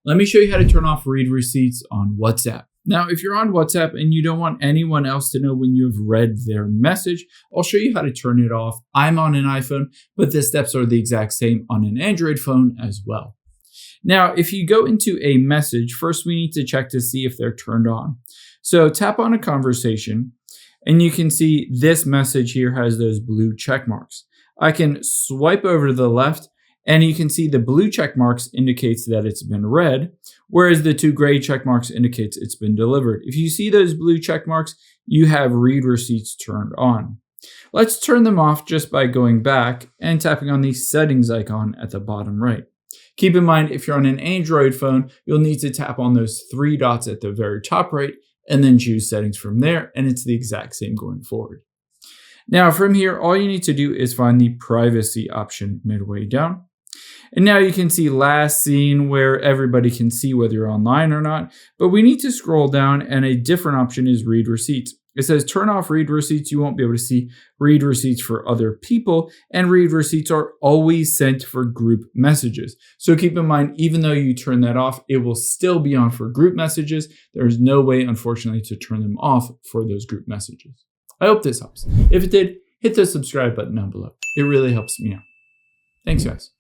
Let me show you how to turn off read receipts on WhatsApp. Now, if you're on WhatsApp and you don't want anyone else to know when you have read their message, I'll show you how to turn it off. I'm on an iPhone, but the steps are the exact same on an Android phone as well. Now, if you go into a message, first we need to check to see if they're turned on. So tap on a conversation, and you can see this message here has those blue check marks. I can swipe over to the left, and you can see the blue check marks indicates that it's been read, whereas the two gray check marks indicates it's been delivered. If you see those blue check marks, you have read receipts turned on. Let's turn them off just by going back and tapping on the settings icon at the bottom right. Keep in mind, if you're on an Android phone, you'll need to tap on those three dots at the very top right and then choose settings from there, and it's the exact same going forward. Now from here, all you need to do is find the privacy option midway down. And now you can see last seen, where everybody can see whether you're online or not, but we need to scroll down, and a different option is read receipts. It says turn off read receipts. You won't be able to see read receipts for other people, and read receipts are always sent for group messages. So keep in mind, even though you turn that off, it will still be on for group messages. There's no way, unfortunately, to turn them off for those group messages. I hope this helps. If it did, hit the subscribe button down below. It really helps me out. Thanks, guys.